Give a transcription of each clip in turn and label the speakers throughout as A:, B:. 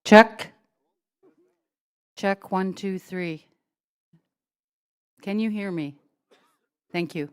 A: Check. Check 1, 2, 3. Can you hear me? Thank you.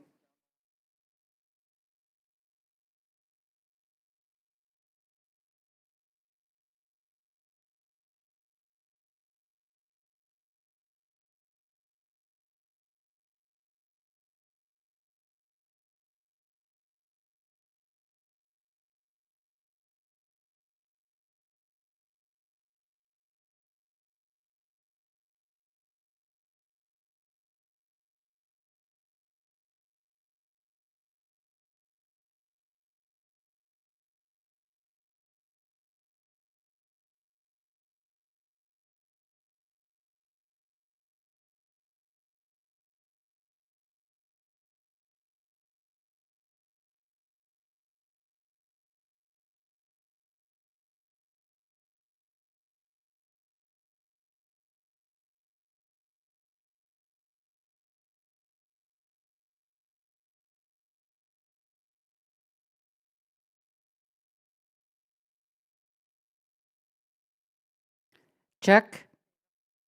A: Check.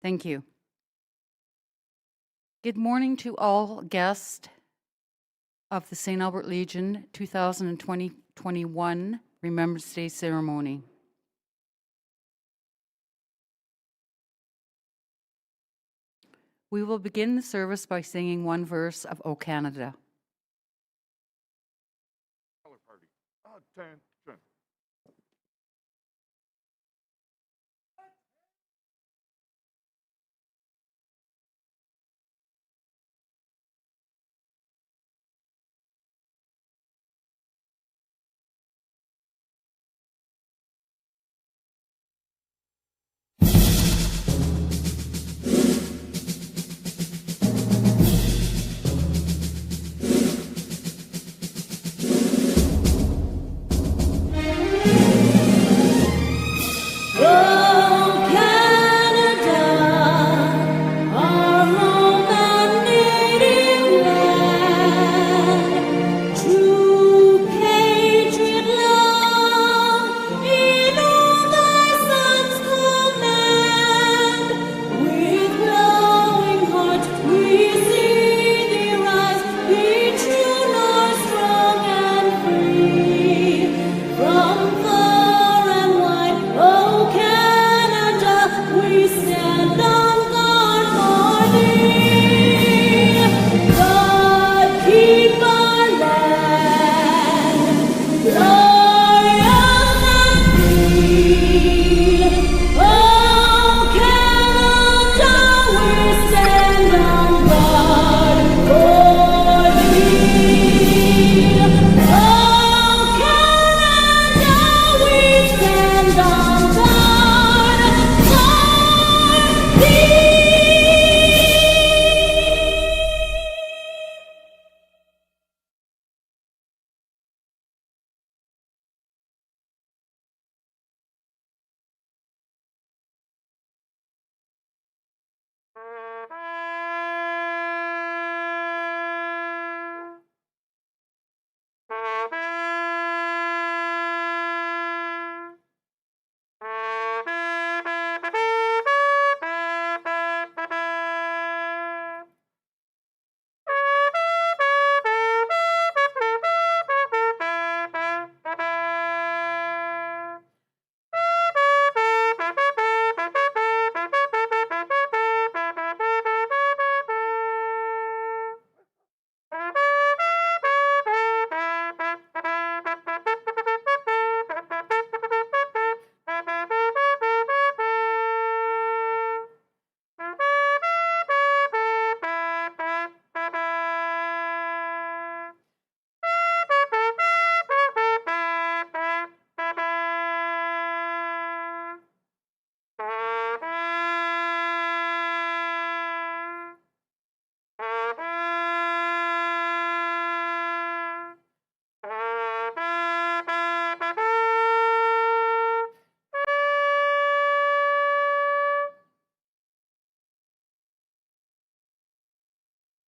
A: Thank you. Good morning to all guests of the St. Albert Legion 2020-21 Remembrance Day ceremony. We will begin the service by singing one verse of O Canada.
B: Color party. Attention.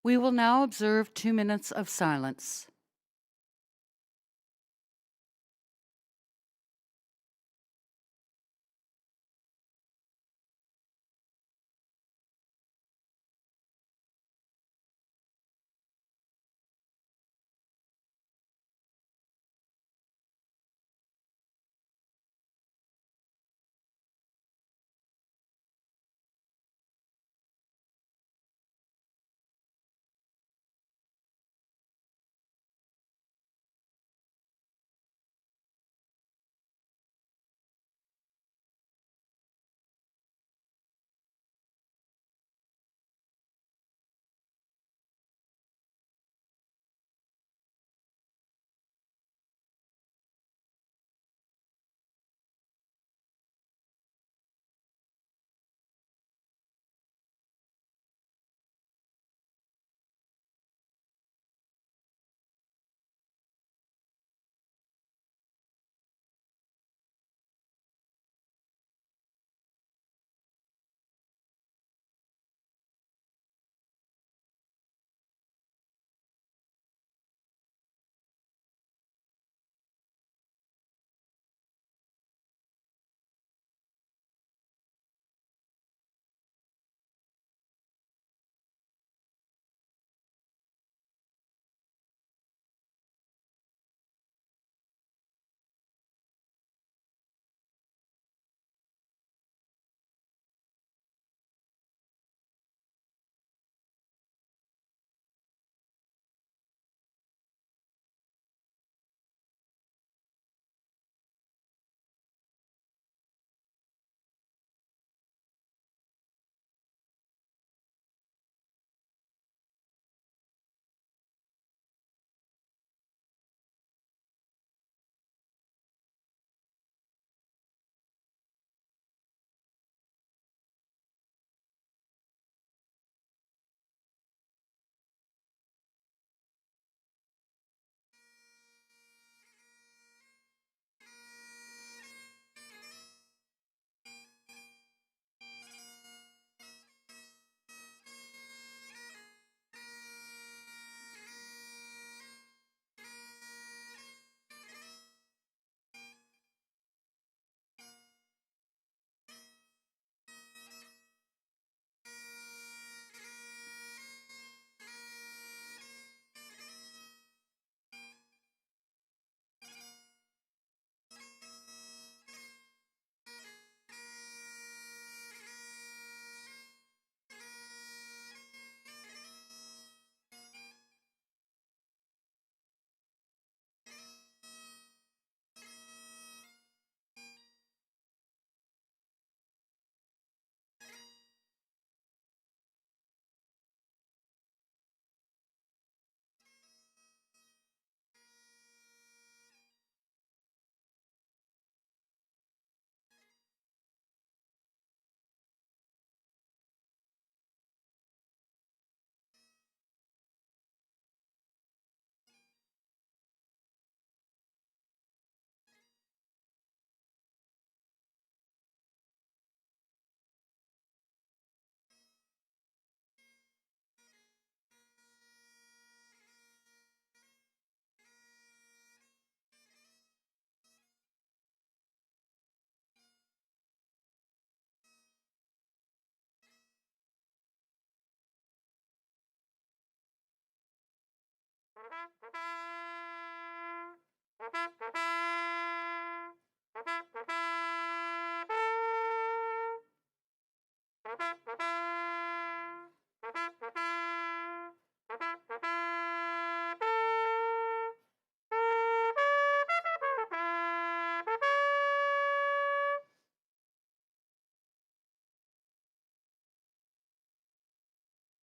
B: We will now observe 2 minutes of silence.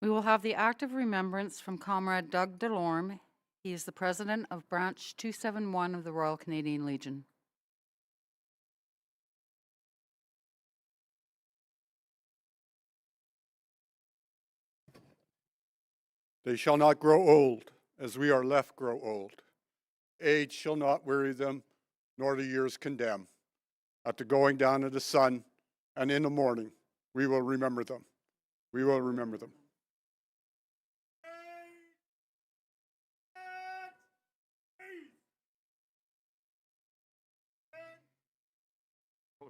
A: We will have the act of remembrance from Comrade Doug Delorme. He is the president of Branch 271 of the Royal Canadian Legion.
C: They shall not grow old, as we are left grow old. Age shall not weary them, nor the years condemn. At the going down of the sun, and in the morning, we will remember them. We will remember them.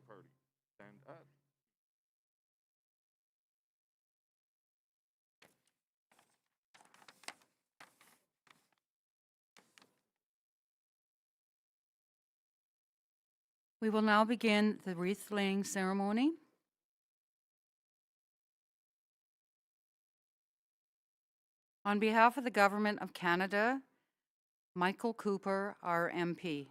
D: Party. Stand at.
A: We will now begin the wreath laying ceremony. On behalf of the Government of Canada, Michael Cooper, our MP.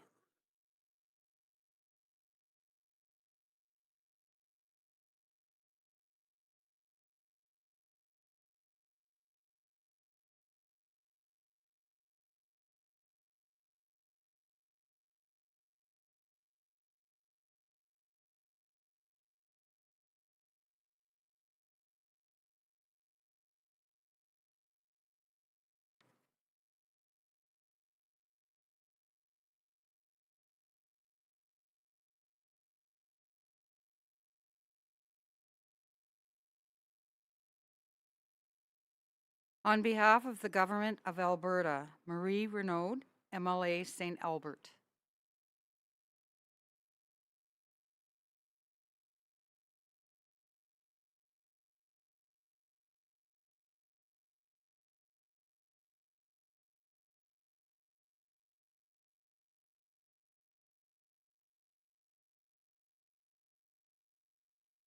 A: On behalf of the Government of Alberta, Marie Renaud, MLA St. Albert.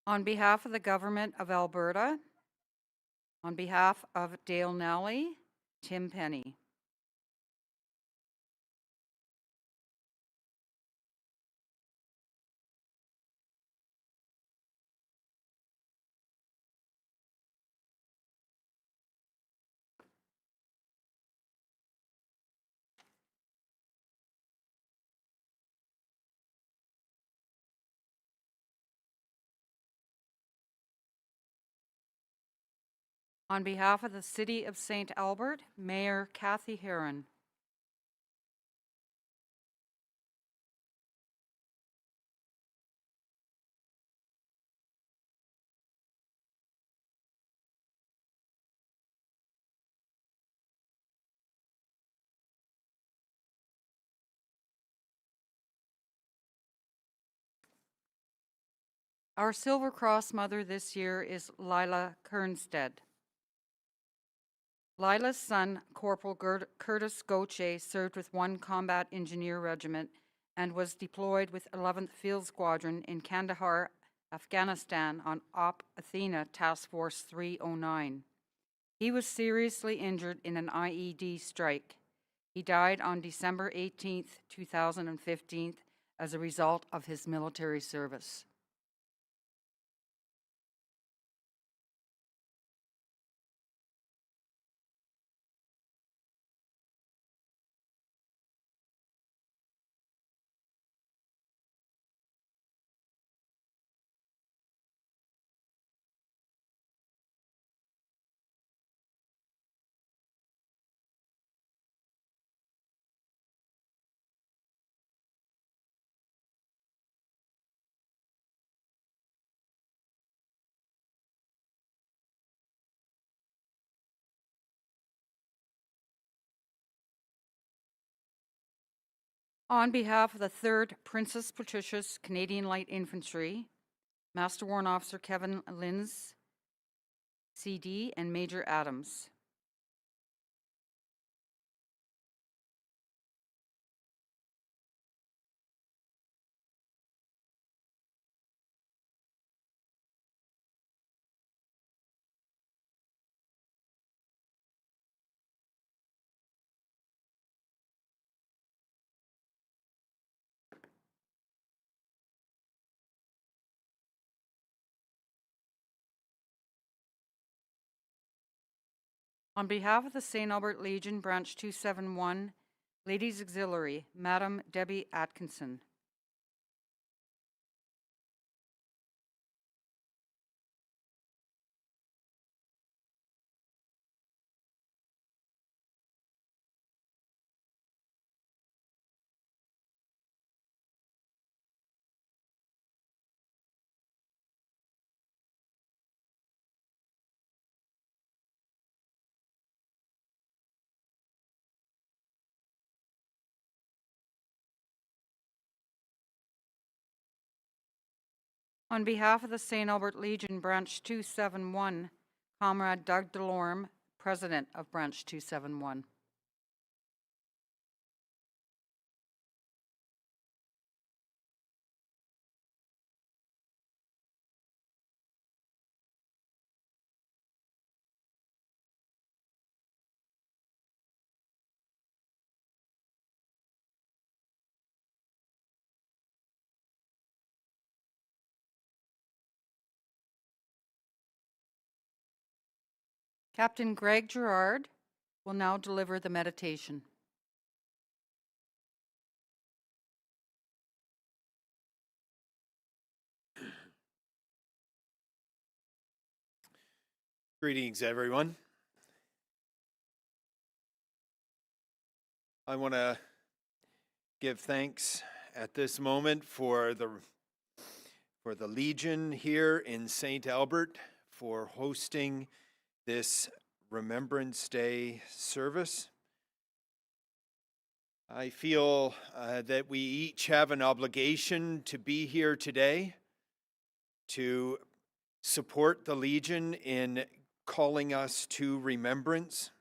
A: On behalf of the Government of Alberta, on behalf of Dale Nally, Tim Penny. On behalf of the City of St. Albert, Mayor Kathy Heron. Our Silver Cross Mother this year is Lila Kernstead. Lila's son, Corporal Curtis Gauthier, served with 1 Combat Engineer Regiment and was deployed with 11th Field Squadron in Kandahar, Afghanistan on Op Athena Task Force 309. He was seriously injured in an IED strike. He died on December 18, 2015, as a result of his military service. On behalf of the 3rd Princess Patricia's Canadian Light Infantry, Master Warrant Officer Kevin Linz, CD, and Major Adams. On behalf of the St. Albert Legion, Branch 271, Ladies Auxiliary, Madam Debbie Atkinson. On behalf of the St. Albert Legion, Branch 271, Comrade Doug Delorme, President of Branch 271. Captain Greg Gerard will now deliver the meditation.
D: Greetings, everyone. I want to give thanks at this moment for the Legion here in St. Albert for hosting this Remembrance Day service. I feel that we each have an obligation to be here today to support the Legion in calling us to remembrance.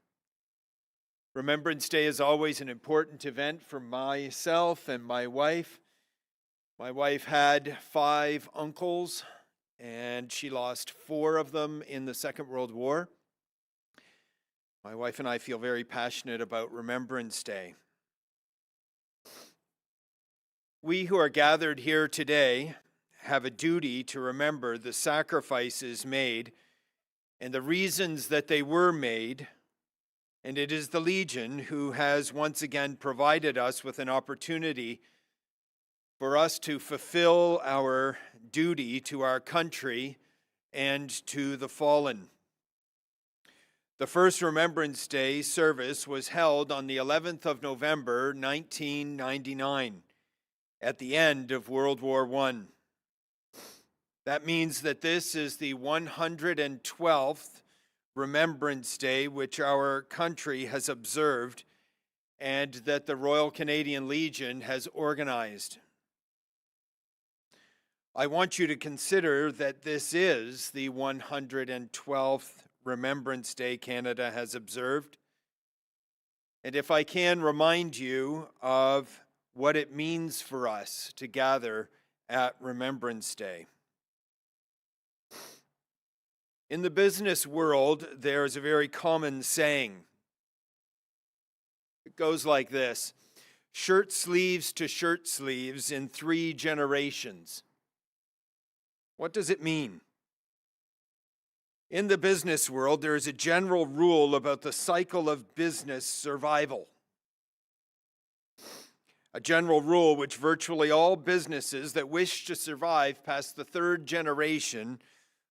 D: Remembrance Day is always an important event for myself and my wife. My wife had 5 uncles, and she lost 4 of them in the Second World War. My wife and I feel very passionate about Remembrance Day. We who are gathered here today have a duty to remember the sacrifices made and the reasons that they were made, and it is the Legion who has once again provided us with an opportunity for us to fulfill our duty to our country and to the fallen. The first Remembrance Day service was held on the 11th of November, 1999, at the end of World War I. That means that this is the 112th Remembrance Day which our country has observed and that the Royal Canadian Legion has organized. I want you to consider that this is the 112th Remembrance Day Canada has observed. And if I can remind you of what it means for us to gather at Remembrance Day. In the business world, there is a very common saying. It goes like this: shirt sleeves to shirt sleeves in 3 generations. What does it mean? In the business world, there is a general rule about the cycle of business survival. A general rule which virtually all businesses that wish to survive past the 3rd generation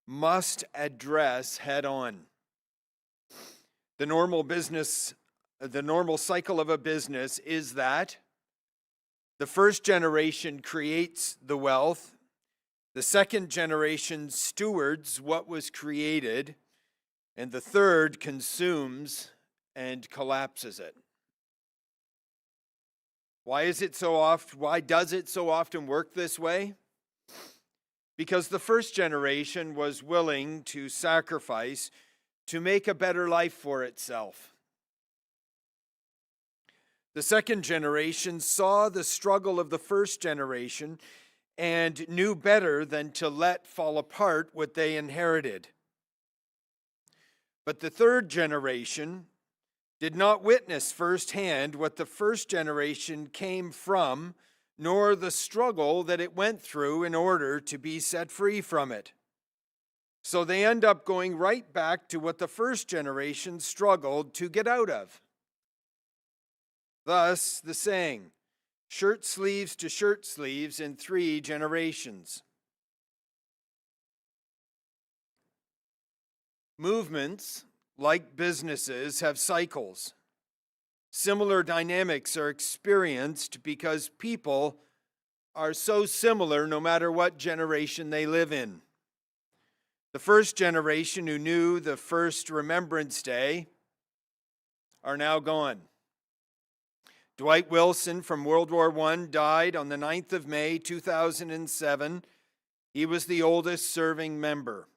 D: must address head on. The normal cycle of a business is that the first generation creates the wealth, the second generation stewards what was created, and the third consumes and collapses it. Why does it so often work this way? Because the first generation was willing to sacrifice to make a better life for itself. The second generation saw the struggle of the first generation and knew better than to let fall apart what they inherited. But the third generation did not witness firsthand what the first generation came from, nor the struggle that it went through in order to be set free from it. So they end up going right back to what the first generation struggled to get out of. Thus, the saying, shirt sleeves to shirt sleeves in 3 generations. Movements, like businesses, have cycles. Similar dynamics are experienced because people are so similar no matter what generation they live in. The first generation who knew the first Remembrance Day are now gone. Dwight Wilson from World War I died on the 9th of May, 2007. He was the oldest serving member.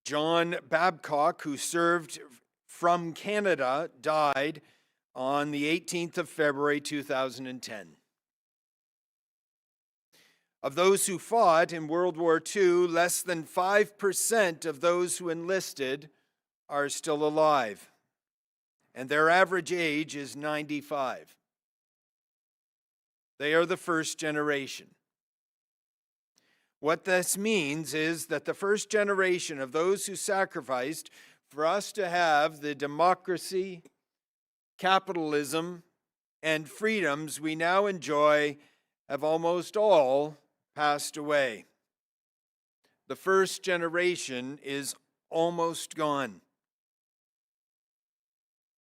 D: John Babcock, who served from Canada, died on the 18th of February, 2010. Of those who fought in World War II, less than 5% of those who enlisted are still alive, and their average age is 95. They are the first generation. What this means is that the first generation of those who sacrificed for us to have the democracy, capitalism, and freedoms we now enjoy have almost all passed away. The first generation is almost gone.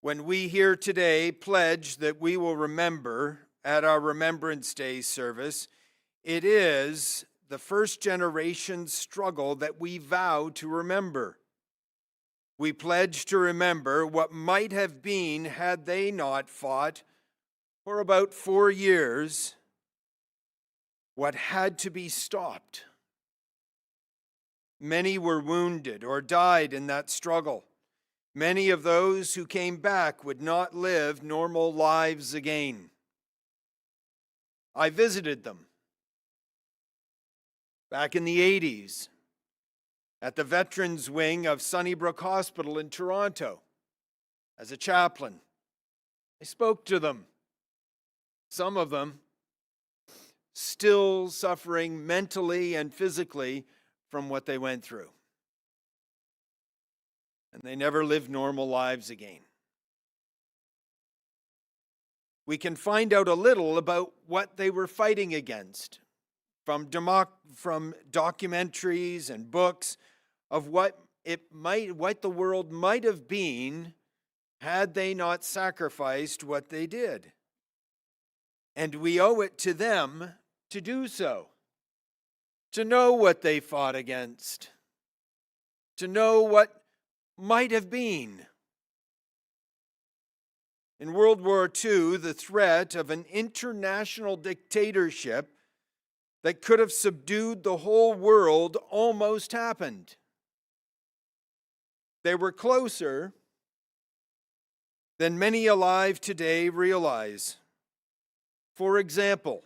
D: When we here today pledge that we will remember at our Remembrance Day service, it is the first generation's struggle that we vow to remember. We pledge to remember what might have been had they not fought for about 4 years, what had to be stopped. Many were wounded or died in that struggle. Many of those who came back would not live normal lives again. I visited them back in the 80s at the Veterans Wing of Sunnybrook Hospital in Toronto as a chaplain. I spoke to them. Some of them still suffering mentally and physically from what they went through. And they never lived normal lives again. We can find out a little about what they were fighting against from documentaries and books of what the world might have been had they not sacrificed what they did. And we owe it to them to do so, to know what they fought against, to know what might have been. In World War II, the threat of an international dictatorship that could have subdued the whole world almost happened. They were closer than many alive today realize. For example,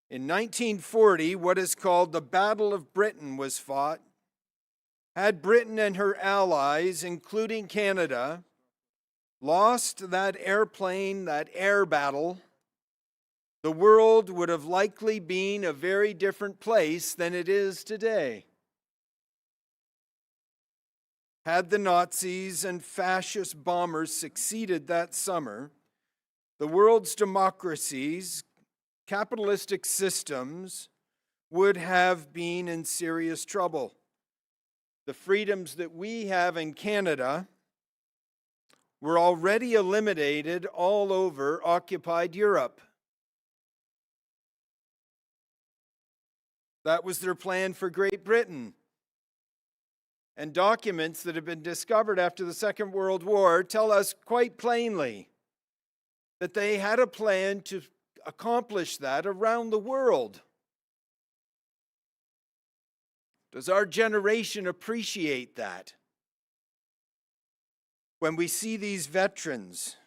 D: in 1940, what is called the Battle of Britain was fought. Had Britain and her allies, including Canada, lost that air battle, the world would have likely been a very different place than it is today. Had the Nazis and fascist bombers succeeded that summer, the world's democracies, capitalistic systems, would have been in serious trouble. The freedoms that we have in Canada were already eliminated all over occupied Europe. That was their plan for Great Britain. And documents that have been discovered after the Second World War tell us quite plainly that they had a plan to accomplish that around the world. Does our generation appreciate that? When we see these veterans,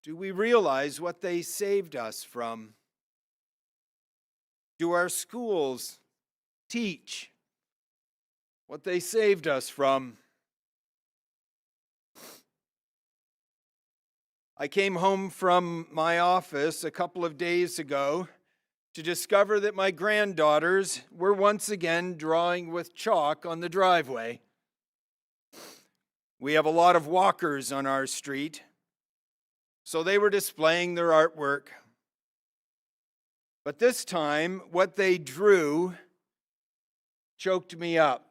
D: do we realize what they saved us from? Do our schools teach what they saved us from? I came home from my office a couple of days ago to discover that my granddaughters were once again drawing with chalk on the driveway. We have a lot of walkers on our street, so they were displaying their artwork. But this time, what they drew choked me up.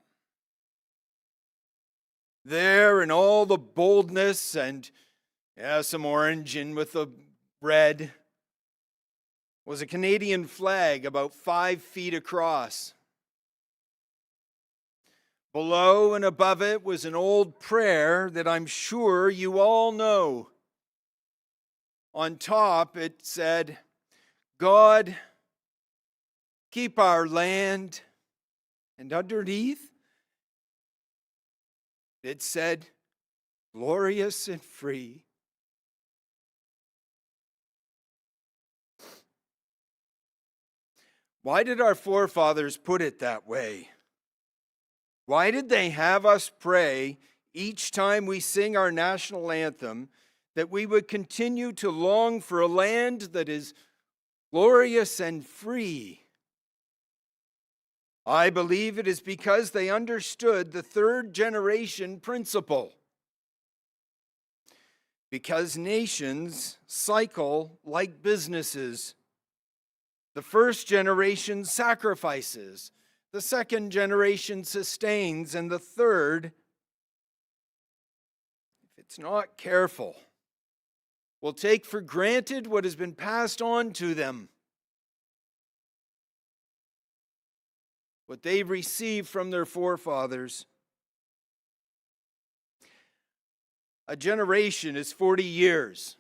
D: There, in all the boldness and some orange in with the red, was a Canadian flag about 5 feet across. Below and above it was an old prayer that I'm sure you all know. On top it said, "God, keep our land," and underneath it said, "Glorious and free." Why did our forefathers put it that way? Why did they have us pray each time we sing our national anthem that we would continue to long for a land that is glorious and free? I believe it is because they understood the third generation principle. Because nations cycle like businesses. The first generation sacrifices, the second generation sustains, and the third, if it's not careful, will take for granted what has been passed on to them. What they received from their forefathers. A generation is 40 years.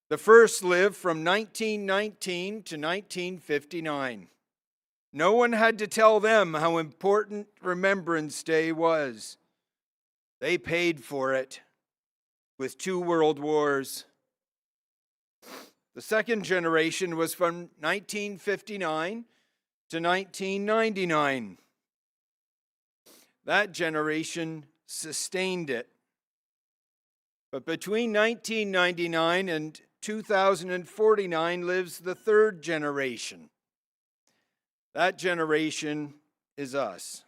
D: The first lived from 1919 to 1959. No one had to tell them how important Remembrance Day was. They paid for it with 2 world wars. The second generation was from 1959 to 1999. That generation sustained it. But between 1999 and 2049 lives the third generation. That generation is us.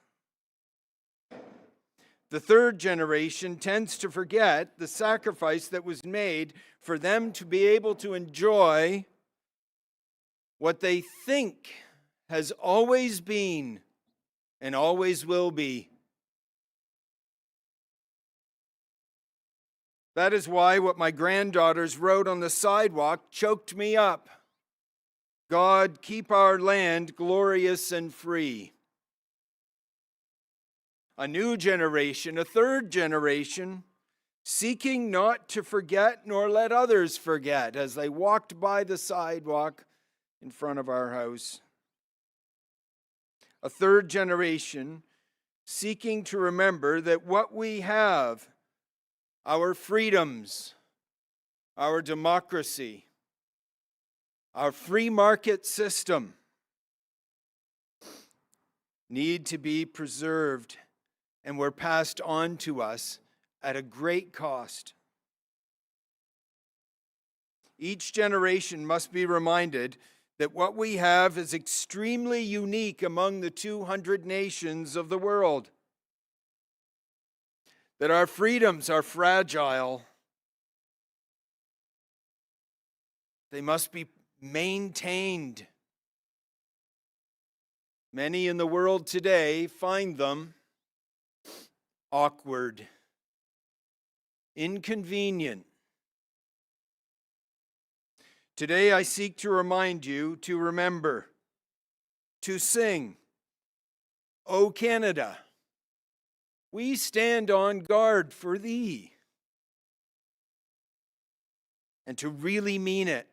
D: The third generation tends to forget the sacrifice that was made for them to be able to enjoy what they think has always been and always will be. That is why what my granddaughters wrote on the sidewalk choked me up. God, keep our land glorious and free. A new generation, a third generation, seeking not to forget nor let others forget as they walked by the sidewalk in front of our house. A third generation seeking to remember that what we have, our freedoms, our democracy, our free market system, need to be preserved and were passed on to us at a great cost. Each generation must be reminded that what we have is extremely unique among the 200 nations of the world. That our freedoms are fragile. They must be maintained. Many in the world today find them awkward, inconvenient. Today I seek to remind you to remember, to sing, "O Canada, we stand on guard for thee," and to really mean it.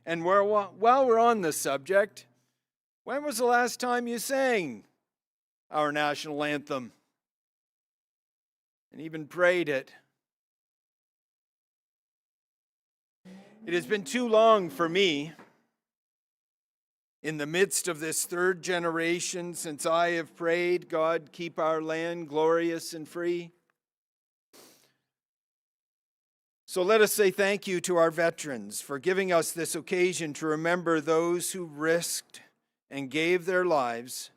D: And while we're on the subject, when was the last time you sang our national anthem and even prayed it? It has been too long for me, in the midst of this third generation, since I have prayed, God, keep our land glorious and free. So let us say thank you to our veterans for giving us this occasion to remember those who risked and gave their lives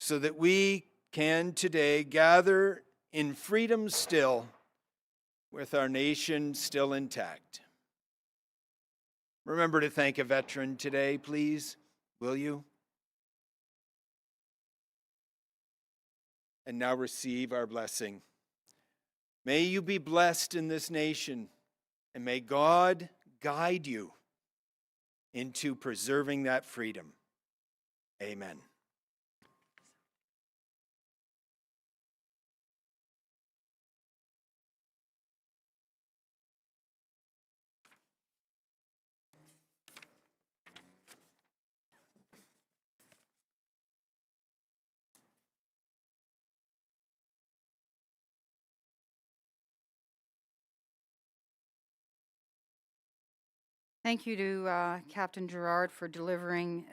D: so that we can today gather in freedom still with our nation still intact. Remember to thank a veteran today, please, will you? And now receive our blessing. May you be blessed in this nation, and may God guide you into preserving that freedom. Amen.
A: Thank you to Captain Gerard for delivering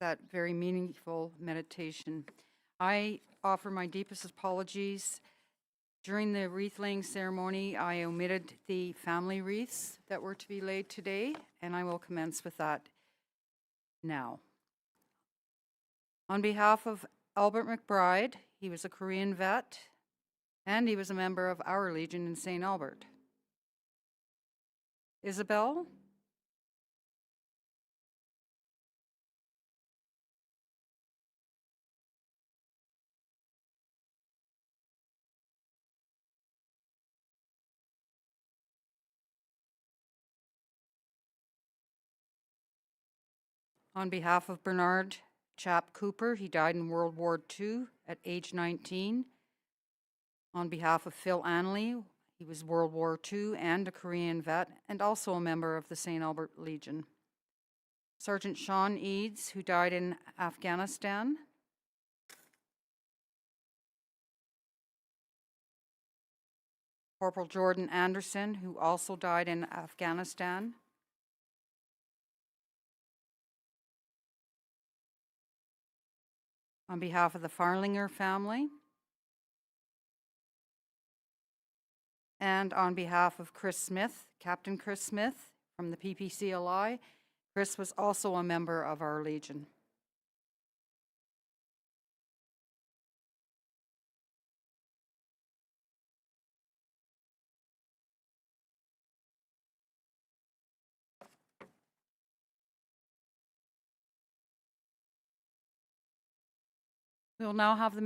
A: that very meaningful meditation. I offer my deepest apologies. During the wreath laying ceremony, I omitted the family wreaths that were to be laid today, and I will commence with that now. On behalf of Albert McBride, he was a Korean vet, and he was a member of our Legion in St. Albert. Isabel? On behalf of Bernard Chap Cooper, he died in World War II at age 19. On behalf of Phil Anley, he was World War II and a Korean vet, and also a member of the St. Albert Legion. Sergeant Sean Eads, who died in Afghanistan. Corporal Jordan Anderson, who also died in Afghanistan. On behalf of the Farlinger family. And on behalf of Chris Smith, Captain Chris Smith from the PPCLI. Chris was also a member of our Legion. We will now have the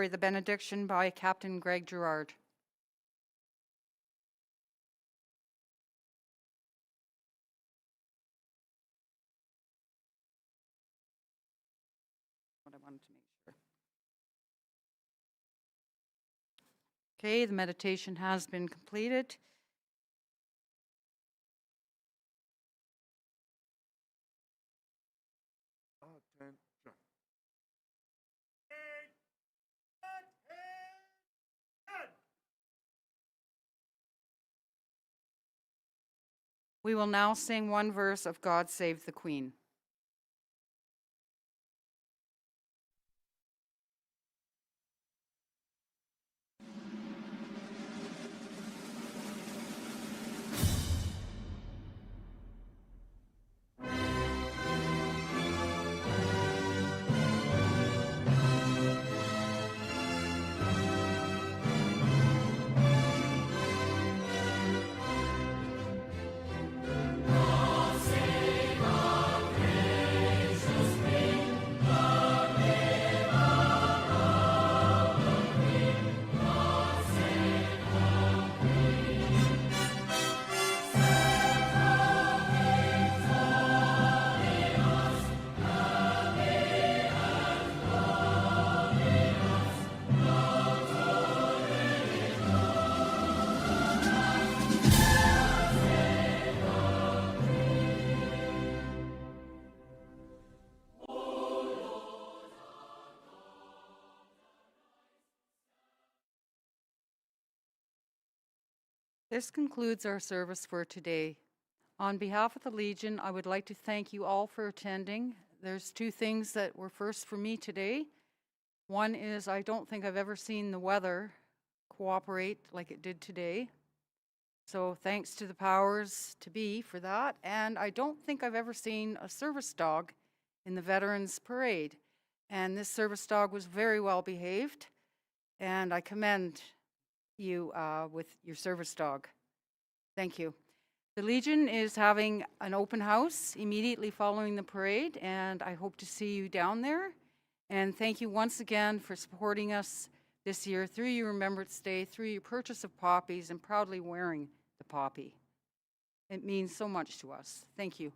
A: the benediction by Captain Greg Gerard. What I wanted to make sure. Okay, the meditation has been completed. We will now sing one verse of God Save the Queen. This concludes our service for today. On behalf of the Legion, I would like to thank you all for attending. There's two things that were first for me today. One is I don't think I've ever seen the weather cooperate like it did today. So thanks to the powers to be for that. And I don't think I've ever seen a service dog in the Veterans Parade. And this service dog was very well behaved. And I commend you with your service dog. Thank you. The Legion is having an open house immediately following the parade, and I hope to see you down there. And thank you once again for supporting us this year through your Remembrance Day, through your purchase of poppies, and proudly wearing the poppy. It means so much to us. Thank you.